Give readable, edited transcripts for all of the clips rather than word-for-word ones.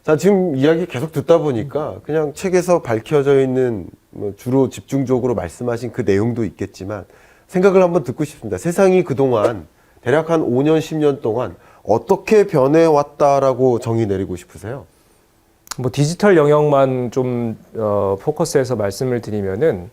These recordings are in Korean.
자, 지금 이야기 계속 듣다 보니까 그냥 책에서 밝혀져 있는 뭐 주로 집중적으로 말씀하신 그 내용도 있겠지만 생각을 한번 듣고 싶습니다. 세상이 그동안 대략 한 5년, 10년 동안 어떻게 변해왔다라고 정의 내리고 싶으세요? 뭐 디지털 영역만 좀 포커스해서 말씀을 드리면은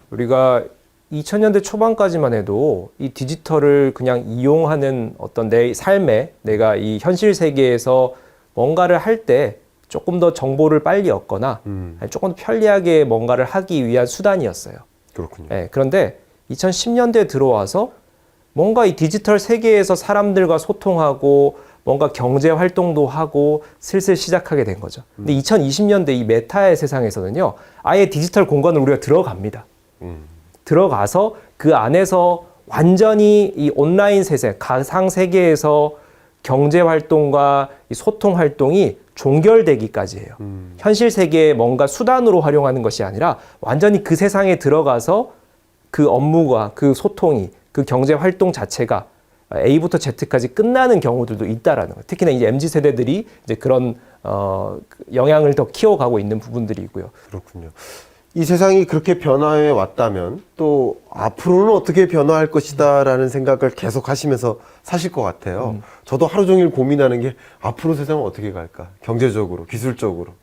우리가 2000년대 초반까지만 해도 이 디지털을 그냥 이용하는 어떤 내 삶에 내가 이 현실 세계에서 뭔가를 할 때 조금 더 정보를 빨리 얻거나 아니 조금 더 편리하게 뭔가를 하기 위한 수단이었어요. 그렇군요. 네, 그런데 2010년대에 들어와서 뭔가 이 디지털 세계에서 사람들과 소통하고 뭔가 경제 활동도 하고 슬슬 시작하게 된 거죠. 근데 2020년대 이 메타의 세상에서는요, 아예 디지털 공간을 우리가 들어갑니다. 들어가서 그 안에서 완전히 이 온라인 세상, 가상 세계에서 경제 활동과 이 소통 활동이 종결되기까지 해요. 현실 세계에 뭔가 수단으로 활용하는 것이 아니라 완전히 그 세상에 들어가서 그 업무가 그 소통이 그 경제 활동 자체가 A부터 Z까지 끝나는 경우들도 있다라는 거예요. 특히나 이제 MZ 세대들이 이제 그런 영향을 더 키워가고 있는 부분들이 있고요. 그렇군요. 이 세상이 그렇게 변화해 왔다면 또 앞으로는 어떻게 변화할 것이다라는 생각을 계속 하시면서 사실 것 같아요. 저도 하루 종일 고민하는 게 앞으로 세상은 어떻게 갈까? 경제적으로, 기술적으로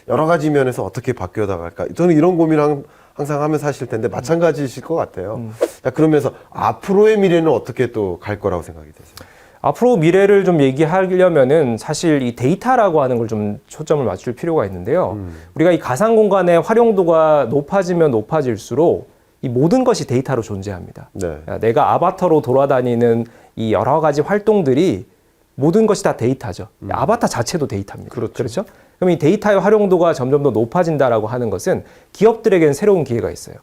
여러 가지 면에서 어떻게 바뀌어 나갈까? 저는 이런 고민을 항상 하면서 사실 텐데 마찬가지이실 것 같아요. 자, 그러면서 앞으로의 미래는 어떻게 또 갈 거라고 생각이 되세요? 앞으로 미래를 좀 얘기하려면은 사실 이 데이터라고 하는 걸 좀 초점을 맞출 필요가 있는데요. 우리가 이 가상 공간의 활용도가 높아지면 높아질수록 이 모든 것이 데이터로 존재합니다. 네. 내가 아바타로 돌아다니는 이 여러 가지 활동들이 모든 것이 다 데이터죠. 아바타 자체도 데이터입니다. 그렇죠. 그럼 이 데이터의 활용도가 점점 더 높아진다라고 하는 것은 기업들에게는 새로운 기회가 있어요.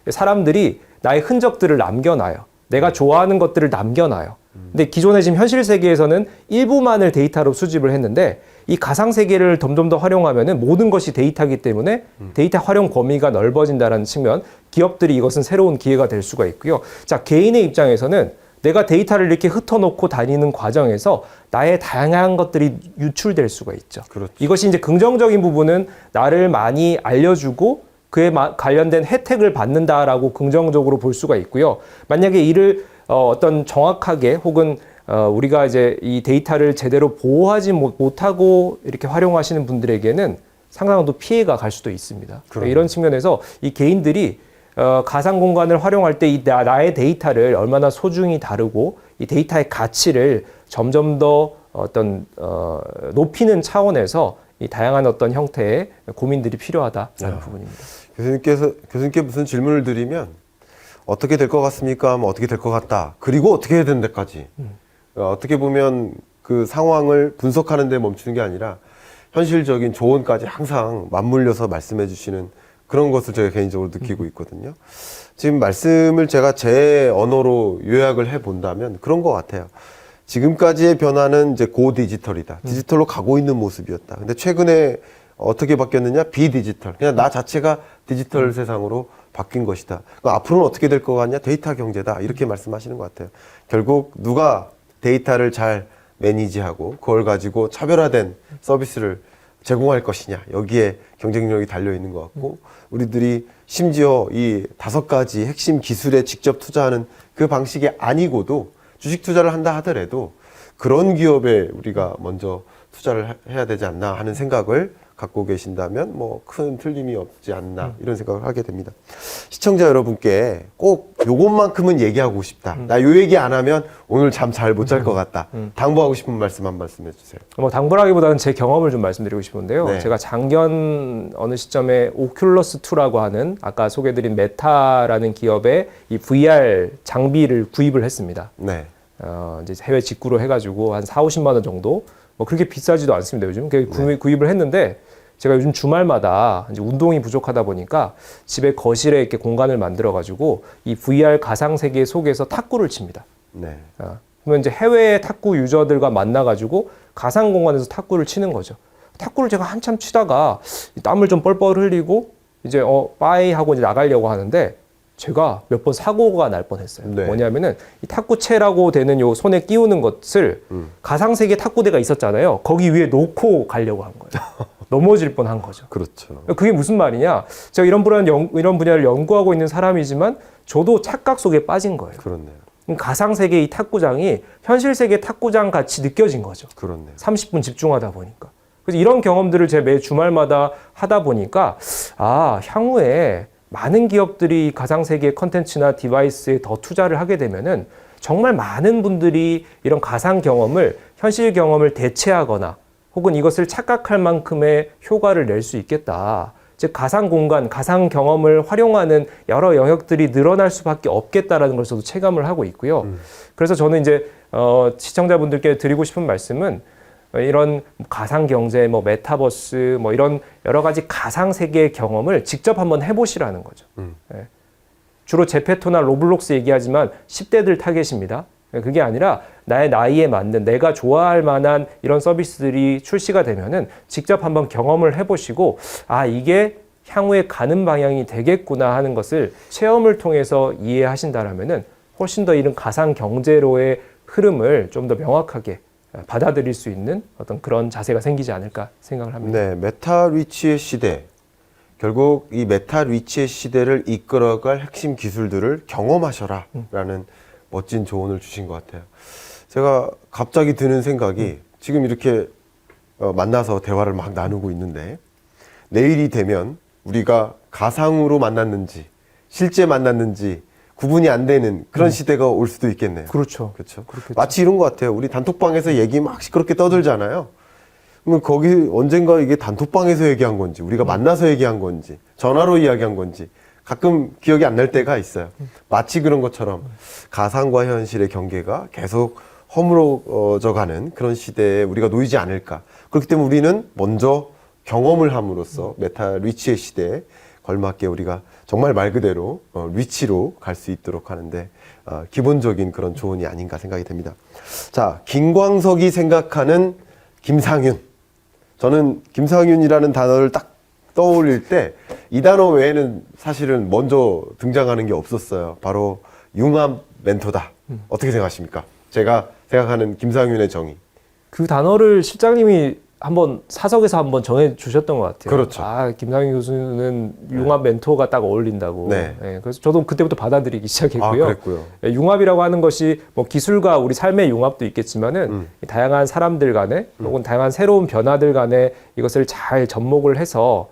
사람들이 나의 흔적들을 남겨놔요. 내가 좋아하는 것들을 남겨놔요. 근데 기존의 지금 현실 세계에서는 일부만을 데이터로 수집을 했는데 이 가상 세계를 점점 더 활용하면은 모든 것이 데이터이기 때문에 데이터 활용 범위가 넓어진다는 측면, 기업들이 이것은 새로운 기회가 될 수가 있고요. 자, 개인의 입장에서는 내가 데이터를 이렇게 흩어놓고 다니는 과정에서 나의 다양한 것들이 유출될 수가 있죠. 그렇죠. 이것이 이제 긍정적인 부분은 나를 많이 알려주고 그에 관련된 혜택을 받는다라고 긍정적으로 볼 수가 있고요. 만약에 이를 어떤 정확하게 혹은 우리가 이제 이 데이터를 제대로 보호하지 못하고 이렇게 활용하시는 분들에게는 상당한 또 피해가 갈 수도 있습니다. 이런 측면에서 이 개인들이 가상 공간을 활용할 때 이 나의 데이터를 얼마나 소중히 다루고 이 데이터의 가치를 점점 더 어떤 높이는 차원에서 이 다양한 어떤 형태의 고민들이 필요하다라는 부분입니다. 교수님께 무슨 질문을 드리면 어떻게 될 것 같습니까? 하면 어떻게 될 것 같다. 그리고 어떻게 해야 되는데까지. 어떻게 보면 그 상황을 분석하는 데 멈추는 게 아니라 현실적인 조언까지 항상 맞물려서 말씀해 주시는 그런 것을 제가 개인적으로 느끼고 있거든요. 지금 말씀을 제가 제 언어로 요약을 해 본다면 그런 것 같아요. 지금까지의 변화는 이제 고디지털이다. 디지털로 가고 있는 모습이었다. 근데 최근에 어떻게 바뀌었느냐? 비디지털. 그냥 나 자체가 디지털 세상으로 바뀐 것이다. 그러니까 앞으로는 어떻게 될 것 같냐? 데이터 경제다. 이렇게 말씀하시는 것 같아요. 결국 누가 데이터를 잘 매니지하고 그걸 가지고 차별화된 서비스를 제공할 것이냐. 여기에 경쟁력이 달려 있는 것 같고 우리들이 심지어 이 5가지 핵심 기술에 직접 투자하는 그 방식이 아니고도 주식 투자를 한다 하더라도 그런 기업에 우리가 먼저 투자를 해야 되지 않나 하는 생각을 갖고 계신다면 뭐 큰 틀림이 없지 않나 이런 생각을 하게 됩니다. 시청자 여러분께 꼭 요것만큼은 얘기하고 싶다. 나 요 얘기 안 하면 오늘 잠 잘 못 잘 것 같다. 당부하고 싶은 말씀 한 말씀 해주세요. 뭐 당부라기보다는 제 경험을 좀 말씀드리고 싶은데요. 네. 제가 작년 어느 시점에 오큘러스2라고 하는 아까 소개드린 메타라는 기업의 이 VR 장비를 구입을 했습니다. 네. 이제 해외 직구로 해가지고 한 4-50만 원 정도 뭐 그렇게 비싸지도 않습니다. 요즘 구입을 했는데 제가 요즘 주말마다 이제 운동이 부족하다 보니까 집에 거실에 이렇게 공간을 만들어가지고 이 VR 가상 세계 속에서 탁구를 칩니다. 네. 그러면 이제 해외 탁구 유저들과 만나가지고 가상 공간에서 탁구를 치는 거죠. 탁구를 제가 한참 치다가 땀을 좀 뻘뻘 흘리고 이제 빠이 하고 이제 나가려고 하는데 제가 몇 번 사고가 날 뻔했어요. 네. 뭐냐면은 이 탁구채라고 되는 요 손에 끼우는 것을 가상세계 탁구대가 있었잖아요. 거기 위에 놓고 가려고 한 거예요. 넘어질 뻔한 거죠. 그렇죠. 그게 무슨 말이냐? 제가 이런 분야를 연구하고 있는 사람이지만 저도 착각 속에 빠진 거예요. 그렇네요. 가상세계의 탁구장이 현실 세계 탁구장 같이 느껴진 거죠. 그렇네요. 30분 집중하다 보니까. 그래서 이런 경험들을 제 매 주말마다 하다 보니까 향후에 많은 기업들이 가상세계 컨텐츠나 디바이스에 더 투자를 하게 되면은 정말 많은 분들이 이런 가상 경험을 현실 경험을 대체하거나 혹은 이것을 착각할 만큼의 효과를 낼 수 있겠다. 즉 가상 공간, 가상 경험을 활용하는 여러 영역들이 늘어날 수밖에 없겠다라는 걸 저도 체감을 하고 있고요. 그래서 저는 이제 시청자분들께 드리고 싶은 말씀은 이런 가상 경제, 메타버스, 이런 여러 가지 가상 세계의 경험을 직접 한번 해보시라는 거죠. 예. 주로 제페토나 로블록스 얘기하지만 10대들 타겟입니다. 그게 아니라 나의 나이에 맞는 내가 좋아할 만한 이런 서비스들이 출시가 되면은 직접 한번 경험을 해보시고 이게 향후에 가는 방향이 되겠구나 하는 것을 체험을 통해서 이해하신다라면은 훨씬 더 이런 가상 경제로의 흐름을 좀 더 명확하게 받아들일 수 있는 어떤 그런 자세가 생기지 않을까 생각을 합니다. 네, 메타 리치의 시대. 결국 이 메타 리치의 시대를 이끌어갈 핵심 기술들을 경험하셔라 라는 멋진 조언을 주신 것 같아요. 제가 갑자기 드는 생각이 지금 이렇게 만나서 대화를 막 나누고 있는데 내일이 되면 우리가 가상으로 만났는지 실제 만났는지 구분이 안 되는 그런 시대가 올 수도 있겠네요. 그렇죠. 그렇죠. 그렇겠죠. 마치 이런 것 같아요. 우리 단톡방에서 얘기 막 시끄럽게 떠들잖아요. 그럼 거기 언젠가 이게 단톡방에서 얘기한 건지 우리가 만나서 얘기한 건지 전화로 이야기한 건지 가끔 기억이 안 날 때가 있어요. 마치 그런 것처럼 가상과 현실의 경계가 계속 허물어져 가는 그런 시대에 우리가 놓이지 않을까. 그렇기 때문에 우리는 먼저 경험을 함으로써 메타 리치의 시대에 걸맞게 우리가 정말 말 그대로 리치로 갈 수 있도록 하는데 기본적인 그런 조언이 아닌가 생각이 됩니다. 자, 김광석이 생각하는 김상윤. 저는 김상윤이라는 단어를 딱 떠올릴 때 이 단어 외에는 사실은 먼저 등장하는 게 없었어요. 바로 융합 멘토다. 어떻게 생각하십니까? 제가 생각하는 김상윤의 정의. 그 단어를 실장님이 한번 사석에서 한번 정해 주셨던 것 같아요. 그렇죠. 김상윤 교수는 융합 멘토가 딱 어울린다고. 네. 그래서 저도 그때부터 받아들이기 시작했고요. 그랬고요. 융합이라고 하는 것이 기술과 우리 삶의 융합도 있겠지만은 다양한 사람들 간에 혹은 다양한 새로운 변화들 간에 이것을 잘 접목을 해서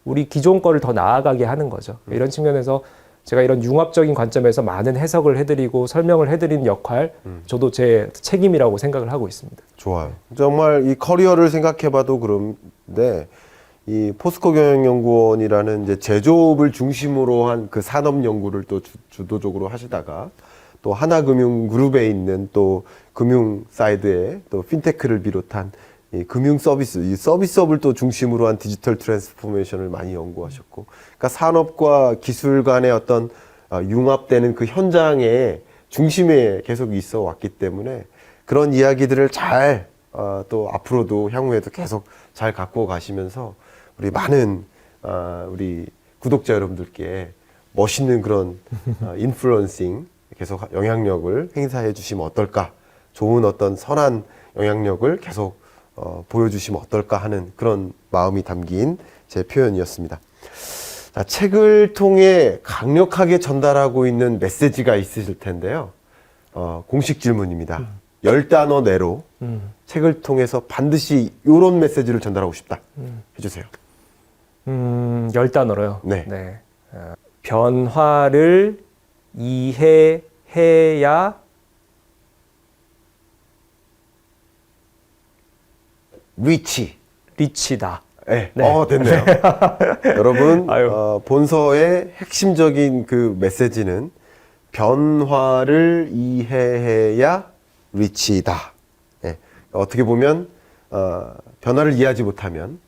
우리 기존 거를 더 나아가게 하는 거죠. 이런 측면에서 제가 이런 융합적인 관점에서 많은 해석을 해드리고 설명을 해드리는 역할, 저도 제 책임이라고 생각을 하고 있습니다. 좋아요. 정말 이 커리어를 생각해봐도 그런데 이 포스코 경영연구원이라는 이제 제조업을 중심으로 한 그 산업 연구를 또 주도적으로 하시다가 또 하나금융그룹에 있는 또 금융 사이드에 또 핀테크를 비롯한 이 금융 서비스, 이 서비스업을 또 중심으로 한 디지털 트랜스포메이션을 많이 연구하셨고, 그러니까 산업과 기술 간의 어떤 융합되는 그 현장의 중심에 계속 있어 왔기 때문에 그런 이야기들을 잘 또 앞으로도 향후에도 계속 잘 갖고 가시면서 우리 많은 우리 구독자 여러분들께 멋있는 그런 인플루언싱 계속 영향력을 행사해 주시면 어떨까, 좋은 어떤 선한 영향력을 계속 보여주시면 어떨까 하는 그런 마음이 담긴 제 표현이었습니다. 자, 책을 통해 강력하게 전달하고 있는 메시지가 있으실 텐데요. 공식 질문입니다. 10단어 내로 책을 통해서 반드시 이런 메시지를 전달하고 싶다. 해주세요. 10단어로요. 네. 변화를 이해해야 리치다. 네. 네. 됐네요. 여러분, 아유. 본서의 핵심적인 그 메시지는 변화를 이해해야 리치다. 네. 어떻게 보면 변화를 이해하지 못하면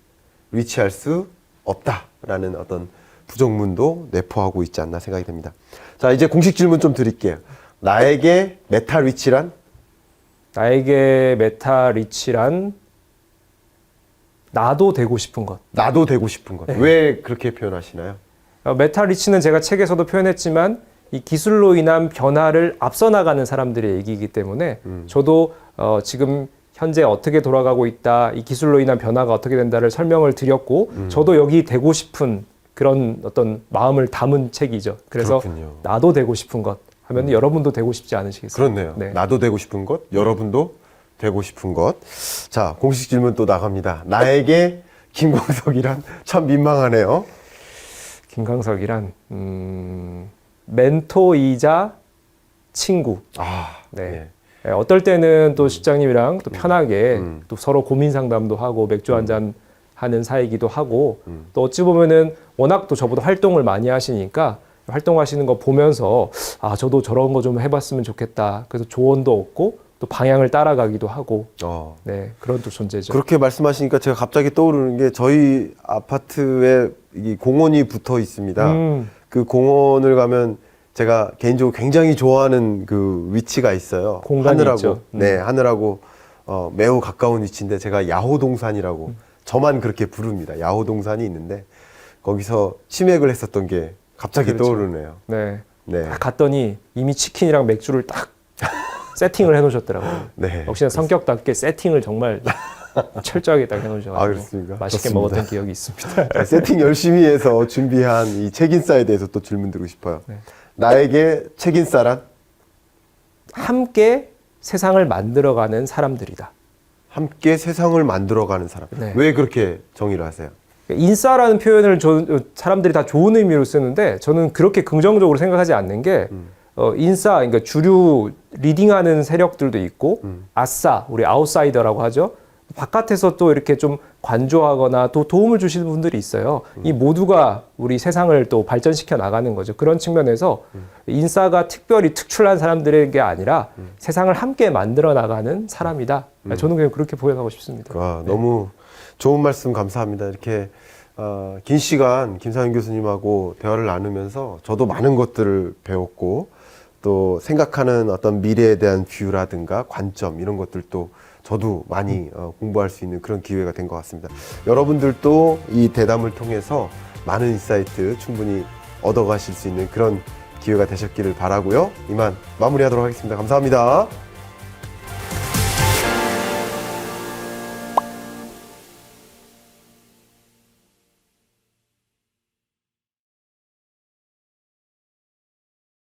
리치할 수 없다라는 어떤 부정문도 내포하고 있지 않나 생각이 됩니다. 자, 이제 공식 질문 좀 드릴게요. 나에게 메타 리치란? 나에게 메타 리치란 나도 되고 싶은 것. 나도 되고 싶은 것. 네. 왜 그렇게 표현하시나요? 메타 리치는 제가 책에서도 표현했지만 이 기술로 인한 변화를 앞서 나가는 사람들의 얘기이기 때문에 저도 지금 현재 어떻게 돌아가고 있다, 이 기술로 인한 변화가 어떻게 된다를 설명을 드렸고 저도 여기 되고 싶은 그런 어떤 마음을 담은 책이죠. 그래서 그렇군요. 나도 되고 싶은 것 하면 여러분도 되고 싶지 않으시겠어요? 그렇네요. 네. 나도 되고 싶은 것, 여러분도 되고 싶은 것. 자, 공식 질문 또 나갑니다. 나에게 김광석이란 참 민망하네요. 김광석이란 멘토이자 친구. 아, 네. 예, 어떨 때는 또 실장님이랑 또 편하게 또 서로 고민 상담도 하고 맥주 한잔 하는 사이기도 하고 또 어찌 보면은 워낙 또 저보다 활동을 많이 하시니까 활동하시는 거 보면서 아, 저도 저런 거 좀 해봤으면 좋겠다. 그래서 조언도 얻고 또 방향을 따라가기도 하고 네, 그런 또 존재죠. 그렇게 말씀하시니까 제가 갑자기 떠오르는 게 저희 아파트에 이 공원이 붙어 있습니다. 그 공원을 가면 제가 개인적으로 굉장히 좋아하는 그 위치가 있어요. 공간이 하늘하고, 있죠. 네, 하늘하고 매우 가까운 위치인데 제가 야호동산이라고 저만 그렇게 부릅니다. 야호동산이 있는데 거기서 치맥을 했었던 게 갑자기 그렇죠. 떠오르네요. 네. 네. 딱 갔더니 이미 치킨이랑 맥주를 딱 세팅을 해놓으셨더라고요. 네. 역시나 성격답게 세팅을 정말 철저하게 딱 해놓으셔가지고 아, 그렇습니까? 맛있게 좋습니다. 먹었던 기억이 있습니다. 자, 세팅 열심히 해서 준비한 이 책인싸에 대해서 또 질문 드리고 싶어요. 네. 나에게 책인싸란? 함께 세상을 만들어가는 사람들이다. 함께 세상을 만들어가는 사람. 네. 왜 그렇게 정의를 하세요? 인싸라는 표현을 사람들이 다 좋은 의미로 쓰는데 저는 그렇게 긍정적으로 생각하지 않는 게 인싸, 그러니까 주류 리딩하는 세력들도 있고 아싸, 우리 아웃사이더라고 하죠. 바깥에서 또 이렇게 좀 관조하거나 또 도움을 주시는 분들이 있어요. 이 모두가 우리 세상을 또 발전시켜 나가는 거죠. 그런 측면에서 인싸가 특별히 특출난 사람들에게 아니라 세상을 함께 만들어 나가는 사람이다. 저는 그냥 그렇게 보여가고 싶습니다. 와, 너무 좋은 말씀 감사합니다. 이렇게 긴 시간 김상현 교수님하고 대화를 나누면서 저도 많은 것들을 배웠고 또 생각하는 어떤 미래에 대한 뷰라든가 관점 이런 것들도 저도 많이 공부할 수 있는 그런 기회가 된 것 같습니다. 여러분들도 이 대담을 통해서 많은 인사이트 충분히 얻어가실 수 있는 그런 기회가 되셨기를 바라고요. 이만 마무리하도록 하겠습니다. 감사합니다.